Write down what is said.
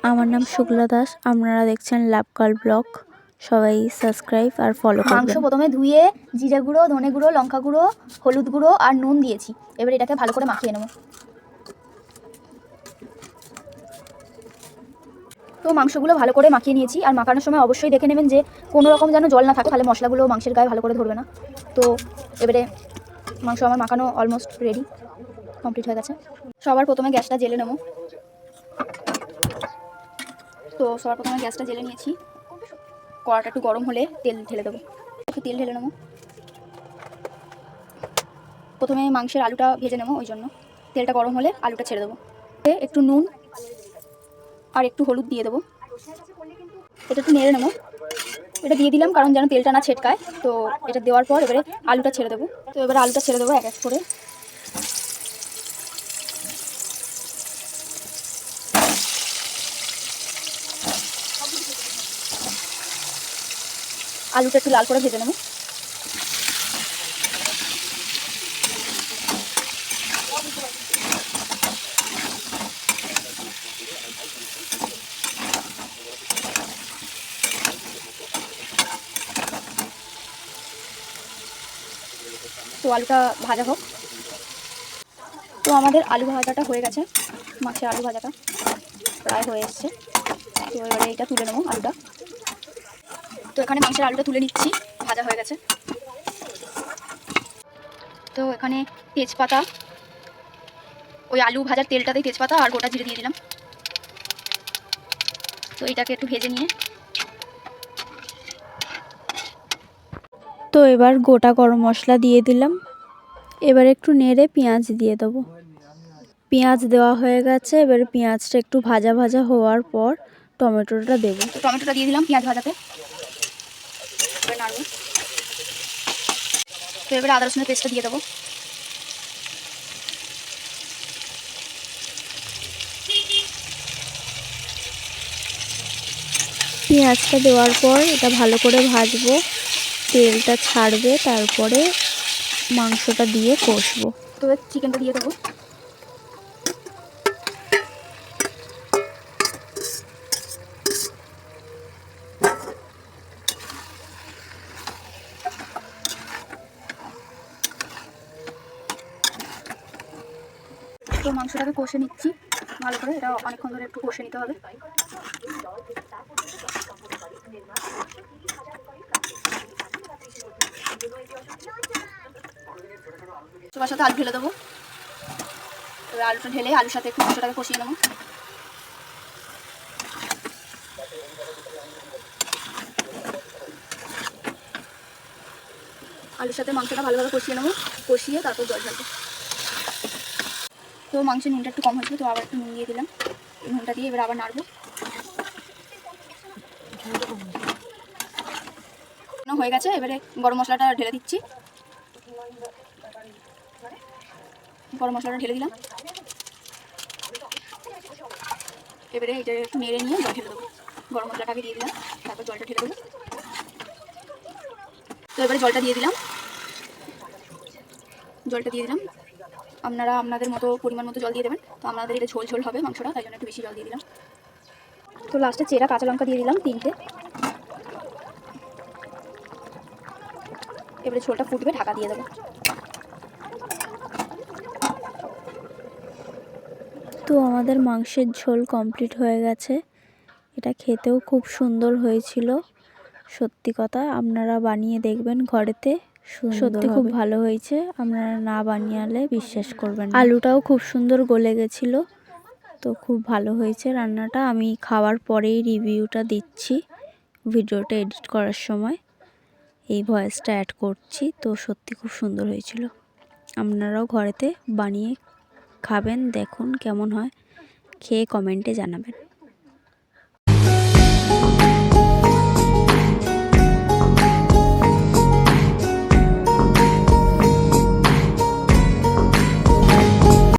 আমার নাম শুক্লা দাস, আপনারা দেখছেন লাভ গার্ল ব্লগ। সবাই সাবস্ক্রাইব আর ফলো করবেন। মাংস প্রথমে ধুয়ে জিরে গুঁড়ো, ধনে গুঁড়ো, লঙ্কা গুঁড়ো, হলুদ গুঁড়ো আর নুন দিয়েছি। এবার এটাকে ভালো করে মাখিয়ে নেব। তো মাংসগুলো ভালো করে মাখিয়ে নিয়েছি। আর মাখানোর সময় অবশ্যই দেখে নেবেন যে কোনো রকম যেন জল না থাকে, তাহলে মশলাগুলো মাংসের গায়ে ভালো করে ধরবে না। তো এবারে মাংস আমার মাখানো অলমোস্ট রেডি, কমপ্লিট হয়ে গেছে। সবার প্রথমে গ্যাসটা জ্বেলে নেব। তো সবার প্রথমে গ্যাসটা জ্বেলে নিয়েছি। কড়াটা একটু গরম হলে তেল ঢেলে দেবো। একটু তেল ঢেলে নেব। প্রথমে মাংসের আলুটা ভেজে নেব, ওই জন্য তেলটা গরম হলে আলুটা ছেড়ে দেবো। একটু নুন আর একটু হলুদ দিয়ে দেবো। এটা একটু নেড়ে নেব। এটা দিয়ে দিলাম কারণ যেন তেলটা না ছেটকায়। তো এটা দেওয়ার পর এবারে আলুটা ছেড়ে দেবো। তো এবারে আলুটা ছেড়ে দেবো এক এক করে। আলুটা একটু লাল করে ভেজে নেব। তো আলুটা ভাজা হোক। তো আমাদের আলু ভাজাটা হয়ে গেছে। মাছের আলু ভাজাটা প্রায় হয়ে এসছে। তো এবারে এটা তুলে নেবো আলুটা। তো এখানে মাংসের আলুটা তুলে নিচ্ছি, ভাজা হয়ে গেছে। তো এখানে তেজপাতা, ওই আলু ভাজার তেলটাতেই তেজপাতা আর গোটা জিরে দিয়ে দিলাম। তো এটাকে একটু ভেজে নিয়ে তো এবার গোটা গরম মশলা দিয়ে দিলাম। এবার একটু নেড়ে পেঁয়াজ দিয়ে দেবো। পেঁয়াজ দেওয়া হয়ে গেছে। এবার পেঁয়াজটা একটু ভাজা ভাজা হওয়ার পর টমেটোটা দেবো। তো টমেটোটা দিয়ে দিলাম পেঁয়াজ ভাজাতে। এবার নাড়বো। তো এবার আদা রসুনের পেস্টটা দিয়ে দেবো। পেঁয়াজটা দেওয়ার পর এটা ভালো করে ভাজবো, তেলটা ছাড়বে, তারপরে মাংসটা দিয়ে কষবো। তো চিকেনটা দিয়ে দেবো। তো মাংসটাকে কষে নিচ্ছি ভালো করে। এটা অনেকক্ষণ ধরে একটু কষে নিতে হবে। সবার সাথে আলু ঢেলে দেবো। এবার আলুটা ঢেলে আলুর সাথে একটু মাংসটাকে কষিয়ে নেবো। আলুর সাথে মাংসটা ভালোভাবে কষিয়ে নেবো। কষিয়ে তারপর জল ঢালবো। তো মাংসের নুনটা একটু কম হয়েছিল, তো আবার একটু নুন দিয়ে দিলাম। নুনটা দিয়ে এবার আবার নাড়বো। হয়ে গেছে। এবারে গরম মশলাটা ঢেলে দিচ্ছি। গরম মশলাটা ঢেলে দিলাম। এবারে এটা একটু নেড়ে নিয়ে জল ঢেলে দেবো। গরম মশলাটাকে দিয়ে দিলাম, তারপর জলটা ঢেলে দেবো। তো এবারে জলটা দিয়ে দিলাম। আপনারা আপনাদের মতো পরিমাণ মতো জল দিয়ে দেবেন। তো আমাদের এটা ঝোল ঝোল হবে মাংসটা, তাই জন্য একটু বেশি জল দিয়ে দিলাম। তো লাস্টে চেরা কাঁচা লঙ্কা দিয়ে দিলাম 3টে। এবারে ঝোলটা ফুটবে, ঢাকা দিয়ে দেবো। তো আমাদের মাংসের ঝোল কমপ্লিট হয়ে গেছে। এটা খেতেও খুব সুন্দর হয়েছিল। সত্যি কথা, আপনারা বানিয়ে দেখবেন ঘরেতে, সত্যি খুব ভালো হয়েছে। আপনারা না বানিয়ে বিশ্বাস করবেন না। আলুটাও খুব সুন্দর গলে গেছিল। তো খুব ভালো হয়েছে রান্নাটা। আমি খাওয়ার পরেই রিভিউটা দিচ্ছি, ভিডিওটা এডিট করার সময় এই ভয়েসটা অ্যাড করছি। তো সত্যি খুব সুন্দর হয়েছিল। আপনারাও ঘরেতে বানিয়ে খাবেন, দেখুন কেমন হয়, খেয়ে কমেন্টে জানাবেন।